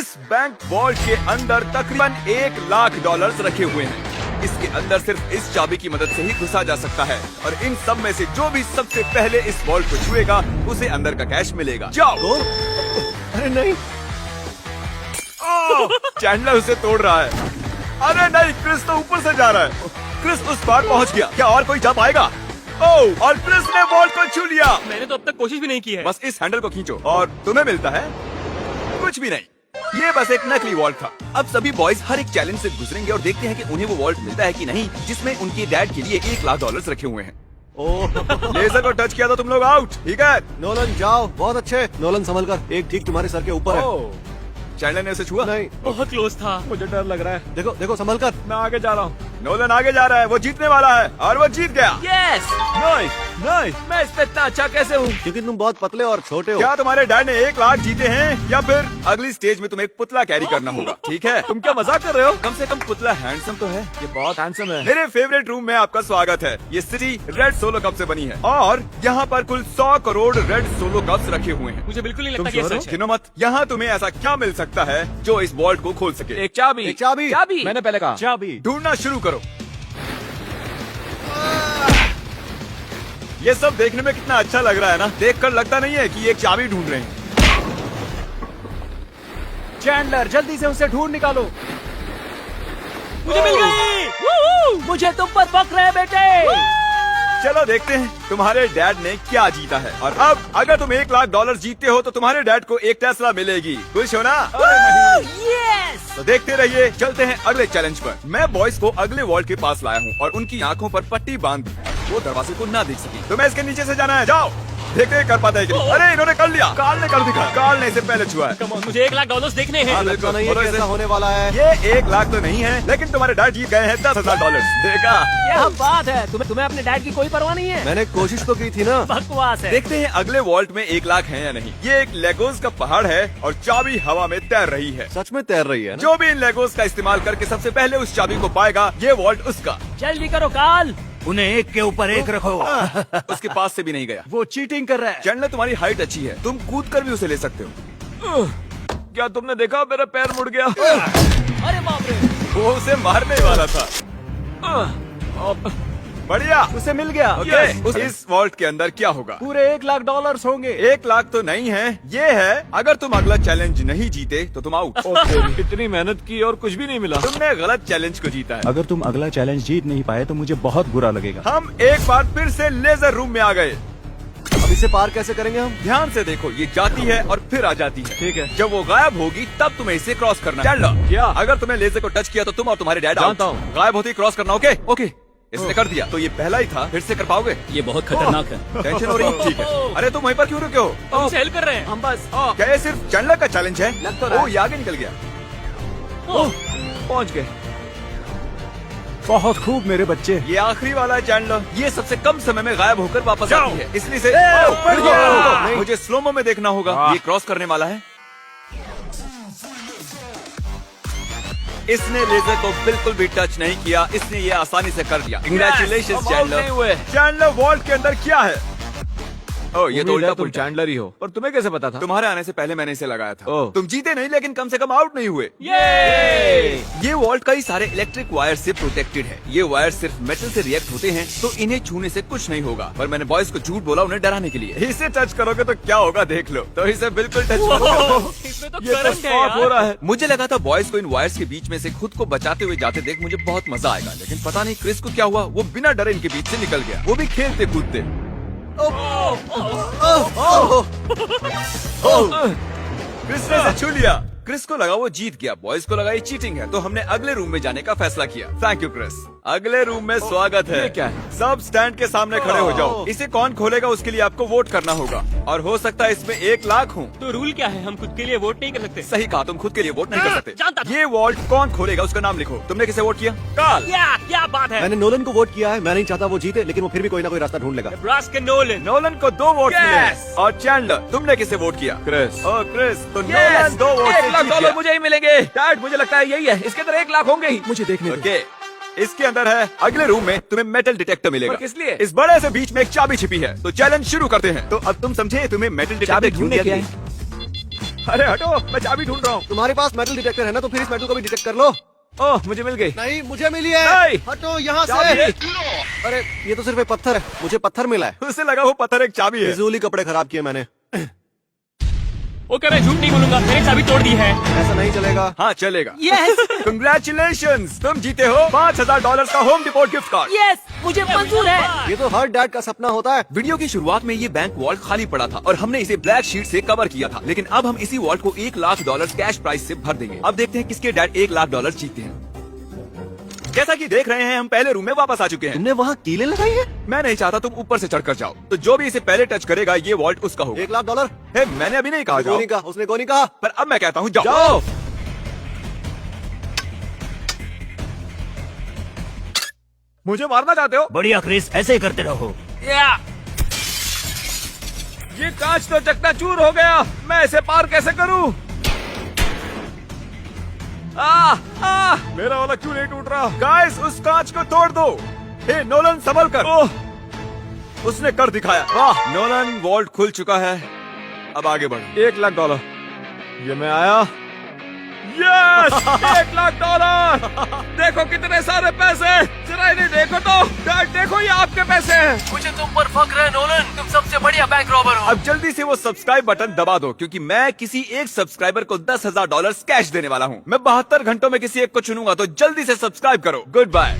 इस bank vault के अंदर तकरीबन $1,00,000 रखे हुए हैं। इसके अंदर सिर्फ इस चाबी की मदद से ही घुसा जा सकता है और इन सब में से जो भी सबसे पहले इस वॉल्ट को छुएगा उसे अंदर का कैश मिलेगा। जाओ। अरे नहीं, चैंडलर उसे तोड़ रहा है। अरे नहीं, क्रिस तो ऊपर से जा रहा है। क्रिस उस पार पहुंच गया। क्या और कोई जा पाएगा? ओह, और क्रिस ने बॉल को छू लिया। मैंने तो अब तक कोशिश भी नहीं की है। बस इस हैंडल को खींचो और तुम्हें मिलता है कुछ भी नहीं। ये बस एक नकली वॉल्ट था। अब सभी बॉयज हर एक चैलेंज से गुजरेंगे और देखते हैं कि उन्हें वो वॉल्ट मिलता है कि नहीं जिसमें उनके डैड के लिए $1,00,000 रखे हुए हैं। ओह लेजर को टच किया तो तुम लोग आउट। ठीक है, नोलन जाओ, बहुत अच्छे। नोलन संभल कर, एक ठीक तुम्हारे सर के ऊपर है। चैंडलर ने उसे छुआ। नहीं, बहुत क्लोज था। मुझे डर लग रहा है। देखो देखो संभल कर। मैं आगे जा रहा हूँ। नोलन आगे जा रहा है, वो जीतने वाला है और वो जीत गया। यस, नहीं नहीं, मैं इस पे इतना अच्छा कैसे हूँ? क्योंकि तुम बहुत पतले और छोटे हो। क्या तुम्हारे डैड ने $1,00,000 जीते हैं या फिर अगली स्टेज में तुम्हें एक पुतला कैरी करना होगा? ठीक है, तुम क्या मजाक कर रहे हो? कम से कम पुतला हैंडसम तो है। ये बहुत हैंडसम है। मेरे फेवरेट रूम में आपका स्वागत है। ये सिटी रेड सोलो कप से बनी है और यहाँ पर कुल 100 करोड़ रेड सोलो कप्स रखे हुए हैं। मुझे बिल्कुल नहीं लगता तुम कि ये sure हो? सच है। गिनो मत। यहाँ तुम्हें ऐसा क्या मिल सकता है जो इस वॉल्ट को खोल सके? एक चाबी। एक चाबी। चाबी। मैंने पहले कहा चाबी। ढूंढना शुरू करो। ये सब देखने में कितना अच्छा लग रहा है ना। देखकर लगता नहीं है कि ये एक चाबी ढूंढ रहे हैं। चैंडलर, जल्दी से उसे ढूंढ निकालो। मुझे मिल गई। मुझे तुम पर पक रहे बेटे। चलो देखते हैं तुम्हारे डैड ने क्या जीता है। और अब अगर तुम $1,00,000 जीतते हो तो तुम्हारे डैड को एक टेस्ला मिलेगी। खुश हो ना? यस। तो देखते रहिए। चलते हैं अगले चैलेंज पर। मैं बॉयज को अगले वॉल्ट के पास लाया हूँ और उनकी आंखों पर पट्टी बांध दी, वो दरवाजे को ना देख सकी। तो मैं इसके नीचे से जाना है। जाओ, देखते कर पाता है कि नहीं। अरे इन्होंने कर लिया। कार्ल ने कर दिखा। कार्ल ने इसे पहले छुआ है। कम ऑन, मुझे $1,00,000 देखने हैं। लगता नहीं है बोलो कि इसे। ऐसा होने वाला है। ये $1,00,000 तो नहीं है, लेकिन तुम्हारे डैड जीत गए हैं $10,000। देखा? क्या बात है, तुम्हें अपने डैड की कोई परवाह नहीं है? मैंने कोशिश तो की थी ना। बकवास है। देखते हैं अगले वॉल्ट में $1,00,000 है या नहीं। ये एक लेगोस का पहाड़ है और चाबी हवा में तैर रही है। सच में तैर रही है ना? जो भी इन लेगोस का इस्तेमाल करके सबसे पहले उस चाबी को पाएगा, ये वॉल्ट उसका। जल्दी करो कार्ल। उन्हें एक के ऊपर एक रखो। उसके पास से भी नहीं गया। वो चीटिंग कर रहा है। चैंडलर, तुम्हारी हाइट अच्छी है, तुम कूद कर भी उसे ले सकते हो। क्या तुमने देखा मेरा पैर मुड़ गया? अरे बाप रे। वो उसे मारने वाला था। बढ़िया, उसे मिल गया। ओके, इस वॉल्ट के अंदर क्या होगा? पूरे $1,00,000 होंगे। $1,00,000 तो नहीं है, ये है अगर तुम अगला चैलेंज नहीं जीते तो तुम आउट। इतनी मेहनत की और कुछ भी नहीं मिला। तुमने गलत चैलेंज को जीता है। अगर तुम अगला चैलेंज जीत नहीं पाए तो मुझे बहुत बुरा लगेगा। हम एक बार फिर से लेजर रूम में आ गए। अब इसे पार कैसे करेंगे हम? ध्यान से देखो, ये जाती है और फिर आ जाती है। ठीक है। जब वो गायब होगी तब तुम्हें इसे क्रॉस करना है। चैंडलर, क्या? अगर तुम्हें लेजर को टच किया तो तुम और तुम्हारे डैड जानता आउट। हूँ। गायब होते ही क्रॉस करना। ओके ओके, इसने कर दिया। तो ये पहला ही था, फिर से कर पाओगे? ये बहुत खतरनाक है। टेंशन हो रही है? ठीक है। अरे तुम वहीं पर क्यों रुके हो? हम हेल्प कर रहे हैं। हम बस क्या ये सिर्फ चैंडलर का चैलेंज है? लग तो रहा है। ओ, ये आगे निकल गया। पहुंच गए। बहुत खूब मेरे बच्चे। ये आखिरी वाला है चैंडलर। ये सबसे कम समय में गायब होकर वापस आती है, इसलिए से ऊपर गया। नहीं, मुझे स्लोमो में देखना होगा। ये क्रॉस करने वाला है। इसने लेजर को बिल्कुल भी टच नहीं किया, इसने ये आसानी से कर दिया। Congratulation Chandler. चैंडलर, वॉल्ट के अंदर क्या है? ओह, ये तो उल्टा तुम पुल्टा। चैंडलर ही हो। और तुम्हें कैसे पता था? तुम्हारे आने से पहले मैंने इसे लगाया था। ओह। तुम जीते नहीं, लेकिन कम से कम आउट नहीं हुए। ये वॉल्ट कई सारे इलेक्ट्रिक वायर से प्रोटेक्टेड है। ये वायर सिर्फ मेटल से रिएक्ट होते हैं, तो इन्हें छूने से कुछ नहीं होगा। पर मैंने बॉयज को झूठ बोला उन्हें डराने के लिए। इसे टच करोगे तो क्या होगा देख लो। तो इसे बिल्कुल टच मत करो। इसमें तो ये तो करंट है स्टॉप हो यार। रहा है। मुझे लगा था बॉयज को इन वायर्स के बीच में से खुद को बचाते हुए जाते देख मुझे बहुत मजा आएगा, लेकिन पता नहीं क्रिस को क्या हुआ। वो बिना डरे इनके बीच से निकल गया, वो भी खेलते कूदते। क्रिस ने इसे छू लिया। क्रिस को लगा वो जीत गया, बॉयज को लगा ये चीटिंग है, तो हमने अगले रूम में जाने का फैसला किया। Thank you Chris. अगले रूम में स्वागत है। ये क्या है? सब स्टैंड के सामने खड़े हो जाओ। इसे कौन खोलेगा उसके लिए आपको वोट करना होगा, और हो सकता है इसमें $1,00,000 हो। तो रूल क्या है? हम खुद के लिए वोट नहीं कर सकते? सही कहा, तुम खुद के लिए वोट नहीं कर सकते। जानता था। ये वॉल्ट कौन खोलेगा उसका नाम लिखो। तुमने किसे वोट किया? कार्ल। क्या बात है? मैंने नोलन को वोट किया है। मैं नहीं चाहता वो जीते, लेकिन वो फिर भी कोई ना कोई रास्ता ढूंढ लेगा। ब्रास के नोलन। नोलन को 2 वोट Yes! मिले। और चैंडलर, तुमने किसे वोट किया? क्रिस। ओह क्रिस, तो नोलन 2 वोट से जीत $1,00,000 गया। मुझे ही मिलेंगे। डैड, मुझे लगता है यही है। इसके अंदर $1,00,000 होंगे ही। मुझे देखने दो। ओके, इसके अंदर है। अगले रूम में तुम्हें मेटल डिटेक्टर मिलेगा। पर किस लिए? इस बड़े से बीच में एक चाबी छिपी है। तो चैलेंज शुरू करते हैं। तो अब तुम समझे तुम्हें मेटल डिटेक्टर चाबी क्यों ढूंढने दिया क्या गया? अरे हटो, मैं चाबी ढूंढ रहा हूँ। तुम्हारे पास मेटल डिटेक्टर है ना, तो फिर इस मेटल को भी डिटेक्ट कर लो। ओह, मुझे मिल गई। नहीं, मुझे मिली है। नहीं। हटो यहाँ चाबी। से। अरे ये तो सिर्फ एक पत्थर है, मुझे पत्थर मिला है। उसे लगा वो पत्थर एक चाबी है। फिजूल ही कपड़े खराब किए मैंने। ओके, मैं झूठ नहीं बोलूंगा, मैंने चाबी तोड़ दी है। ऐसा नहीं चलेगा। हाँ चलेगा। यस कंग्रेचुलेशंस, तुम जीते हो $5000 का home depot gift card. Yes, मुझे मंजूर है। ये तो हर डैड का सपना होता है। वीडियो की शुरुआत में ये बैंक वॉल्ट खाली पड़ा था और हमने इसे ब्लैक शीट से कवर किया था, लेकिन अब हम इसी वॉल्ट को $1,00,000 कैश प्राइस से भर देंगे। अब देखते हैं किसके डैड $1,00,000 जीतते हैं। जैसा कि देख रहे हैं, हम पहले रूम में वापस आ चुके हैं। तुमने वहाँ कीलें लगाई है? मैं नहीं चाहता तुम ऊपर से चढ़कर जाओ, तो जो भी इसे पहले टच करेगा ये वॉल्ट उसका होगा। $1,00,000? हे, मैंने अभी नहीं कहा उसने जाओ, नहीं कहा, उसने को नहीं कहा। पर अब मैं कहता हूँ जाओ। मुझे मारना चाहते हो? बढ़िया क्रिस, ऐसे ही करते रहो। ये कांच तो चकनाचूर हो गया, मैं इसे पार कैसे करूं? मेरा वाला क्यों नहीं टूट रहा? गाइस, उस कांच को तोड़ दो। हे नोलन, संभल कर। ओह, उसने कर दिखाया। वाह नोलन, वॉल्ट खुल चुका है, अब आगे बढ़ो। $1,00,000। ये मैं आया। यस, $1,00,000। देखो कितने सारे पैसे। जरा इन्हें देखो तो। डैड देखो, ये आपके पैसे हैं। मुझे तुम पर फख्र है नोलन, तुम सबसे बढ़िया बैंक रॉबर हो। अब जल्दी से वो सब्सक्राइब बटन दबा दो, क्योंकि मैं किसी एक सब्सक्राइबर को $10,000 कैश देने वाला हूँ। मैं 72 घंटों में किसी एक को चुनूंगा, तो जल्दी से सब्सक्राइब करो। Good bye.